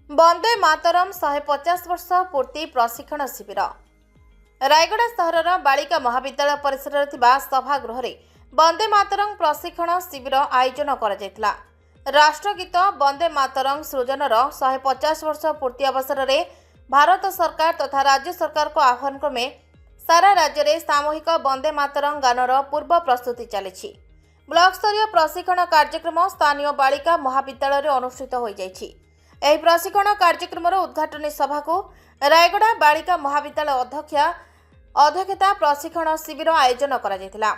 वंदे मातरम 150 वर्ष पूर्ति प्रशिक्षण शिविर रायगड़ा सहर बालिका महाविद्यालय परिसर सभागृह वंदे मातरम प्रशिक्षण शिविर आयोजन करा राष्ट्रगीत वंदे मातरम सृजनर 150 वर्ष पूर्ति अवसर में भारत सरकार तथा राज्य सरकार को आह्वान क्रमे सारा राज्य में सामूहिक वंदे मातरम गानर पूर्व प्रस्तुति चली। ब्लॉक स्तरीय प्रशिक्षण कार्यक्रम स्थानीय बालिका महाविद्यालय अनुष्ठित हो जाइछि। ଏହି ପ୍ରଶିକ୍ଷଣ କାର୍ଯ୍ୟକ୍ରମର ଉଦ୍ଘାଟନୀ ସଭାକୁ ରାୟଗଡ଼ା ବାଳିକା ମହାବିଦ୍ୟାଳୟ ଅଧ୍ୟକ୍ଷତା ପ୍ରଶିକ୍ଷଣ ଶିବିର ଆୟୋଜନ କରାଯାଇଥିଲା।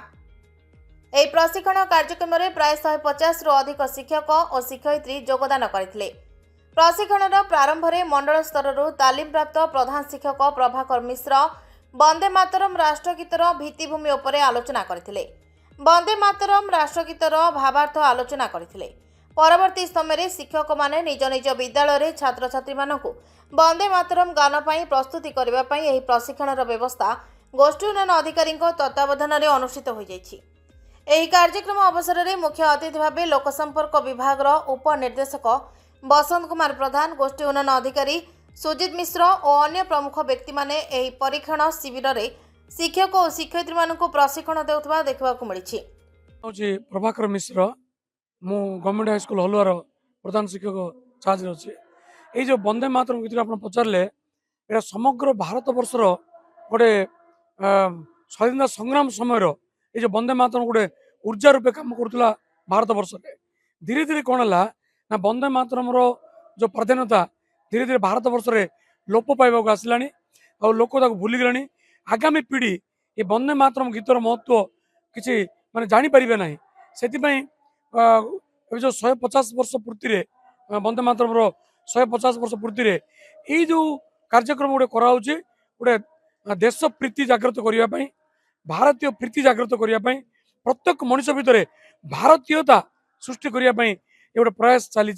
ଏହି ପ୍ରଶିକ୍ଷଣ କାର୍ଯ୍ୟକ୍ରମରେ ପ୍ରାୟ 150 ରୁ ଅଧିକ ଶିକ୍ଷକ ଓ ଶିକ୍ଷୟିତ୍ରୀ ଯୋଗଦାନ କରିଥିଲେ। ପ୍ରଶିକ୍ଷଣର ପ୍ରାରମ୍ଭରେ ମଣ୍ଡଳ ସ୍ତରରୁ ତାଲିମପ୍ରାପ୍ତ ପ୍ରଧାନ ଶିକ୍ଷକ ପ୍ରଭାକର ମିଶ୍ର ବନ୍ଦେ ମାତରମ୍ ରାଷ୍ଟ୍ରଗୀତର ଭିତ୍ତିଭୂମି ଉପରେ ଆଲୋଚନା କରିଥିଲେ। ବନ୍ଦେ ମାତରମ୍ ରାଷ୍ଟ୍ରଗୀତର ଭାବାର୍ଥ ଆଲୋଚନା କରିଥିଲେ। परवर्ती समय शिक्षक माने निज निज विद्यालय छात्र छात्री मानक वंदे मातरम गान पर प्रस्तुति करने प्रशिक्षण व्यवस्था गोष्ठी उन्नयन अधिकारी तत्वावधान में अनुष्ठित हो जाइछि। एही कार्यक्रम अवसर में मुख्य अतिथि भाव लोकसंपर्क विभाग उपनिर्देशक बसंत कुमार प्रधान, गोष्ठी उन्नयन अधिकारी सुजित मिश्र और अन्य प्रमुख व्यक्ति माने एही परीक्षण शिविर में शिक्षक और शिक्षयित्री मानक प्रशिक्षण देउथबा देखबाकू मिलिछि। प्रभाकर मिश्र मु गवर्नमेंट हाईस्कल हलुआर प्रधान शिक्षक चार्ज अच्छे। ये जो वंदे मातरम गीत आप पचारे ये समग्र भारत वर्षर गोटे स्वाधीनता संग्राम समय ये जो वंदे मातरम गोटे ऊर्जा रूपे काम करुला भारत वर्ष में धीरे धीरे कौन है ना वंदे मातरम जो प्राधान्यता धीरे धीरे भारत वर्ष में लोप पाइबा आसला और लोक भूली गले। आगामी पीढ़ी ये वंदे मातरम गीतर महत्व किसी माने जानी पारिबे नहीं। सेतिपई जो 150 वर्ष पूर्ति वंदे मातरम 150 वर्ष पूर्ति यही जो कार्यक्रम गोटे कराऊे गोटे देश प्रीति जागृत करने भारतीय प्रीति जागृत करने प्रत्येक मनुष्य भितर भारतीयता सृष्टि करने ये गोटे प्रयास चली।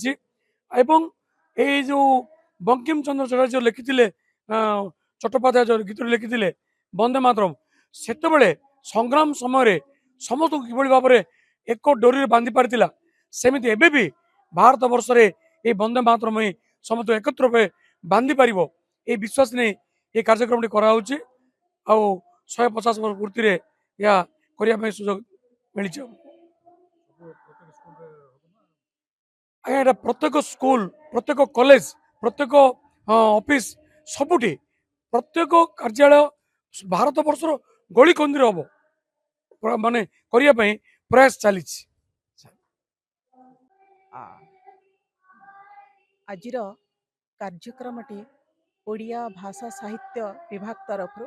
जो बंकिम चंद्र चटर्जी लिखि चट्टोपाध्याय जो गीत लिखि वंदे मातरम से संग्राम समय समस्त किभली भाव में एक डोरी बांधि पारिथिला सेमिति एबे भी भारत वर्ष रे ये वंदे मातरम ही समस्त एकत्र रूपे बांधि पारिबो ये विश्वास नहीं ये कार्यक्रम कराऊे आ 150 वर्ष पूर्ति या करने सुजोग मिली। प्रत्येक स्कूल प्रत्येक कॉलेज प्रत्येक ऑफिस सबुठी प्रत्येक कार्यालय भारत वर्षर गली कंदी हम माने करने प्रयास चली। आजिर कार्यक्रमटी ओडिया भाषा साहित्य विभाग तरफ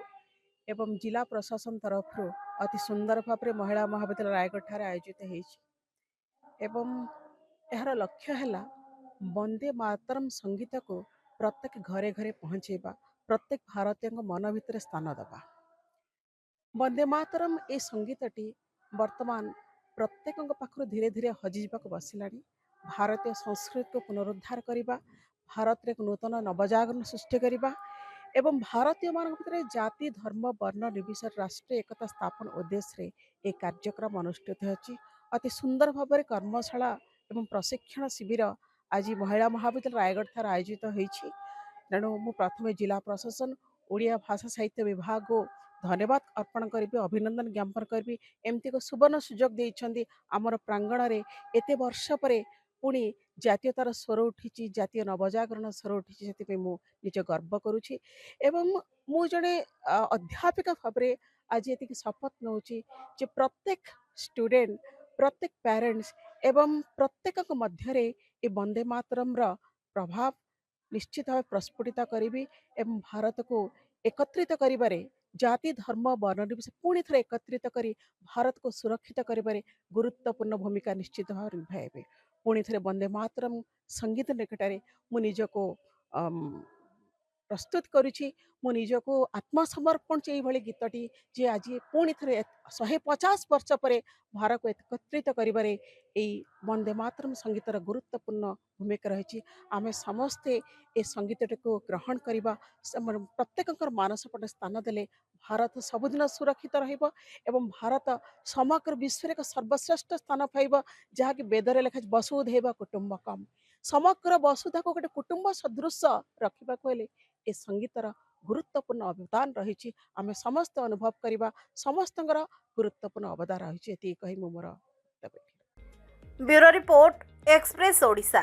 एवं जिला प्रशासन तरफ अति सुंदर भाव में महिला महाविद्यालय रायगढ़ ठारे आयोजित होइछि। एवं यार लक्ष्य है वंदे मातरम संगीत को प्रत्येक घरे घरे पहुँचेबा प्रत्येक भारतीय मन भितर स्थान दबा। वंदे मातरम ए संगीतटी वर्तमान प्रत्येक पाखु धीरे धीरे हजिजा बसला। भारतीय संस्कृति को पुनरुद्धार करने भारत में एक नूतन नवजागरण सृष्टि करने एवं भारतीय मान भर जाति धर्म वर्ण निर्विशेष राष्ट्रीय एकता स्थापन उद्देश्य ये कार्यक्रम अनुष्ठित होती। अति सुंदर भाव में कर्मशाला एवं प्रशिक्षण शिविर आज महिला महाविद्यालय रायगढ़ ठार आयोजित होती। तेणु मु प्रथम जिला प्रशासन ओडिया भाषा साहित्य विभाग को धन्यवाद अर्पण करी अभिनंदन ज्ञापन करी एमती को सुवर्ण सुजोग देइछंदी आमर प्रांगण में एते वर्ष पर पुणी जातीयतार स्वर उठी जातीय नवजागरण स्वर उठी से निज गर्व करुच्ची। एवं मु जड़े अध्यापिका भाव में आज ये शपथ नौ प्रत्येक स्टूडेंट प्रत्येक पेरेंट्स एवं प्रत्येक मध्य ये वंदे मातरम प्रभाव निश्चित भाव प्रस्फुटित करी एवं भारत को एकत्रित करिबारे जाति धर्म वर्ण निर्विशेष पुणी थे एकत्रित करी भारत को सुरक्षित करिबारे गुरुत्वपूर्ण भूमिका निश्चित भाव निभाइबे। पुणी थे वंदे मातरम संगीत निकटरे मु निजको प्रस्तुत करुछि मु निजको आत्मसमर्पण से यही गीतटी जे आज पुणी थे 150 वर्ष पर भारत को एकत्रित करिबारे वंदे मातरम संगीतर गुरुत्वपूर्ण भूमिका रही। आम समस्ते ए संगीतटी को ग्रहण करवा प्रत्येक मानस पटे स्थान देले भारत सबुदिन सुरक्षित रहिबो एवं भारत समग्र विश्व एक सर्वश्रेष्ठ स्थान पाइब जहाँकि वेदर लिखा वसुधैव कुटुंबकम समग्र वसुधा को गोटे कुटुंब सदृश रखा ए संगीतर गुरुत्वपूर्ण अवदान रही आम समस्त अनुभव करवा समस्त गुरुत्वपूर्ण अवदान रही कही मोर ब्यूरो रिपोर्ट एक्सप्रेस ओडिशा।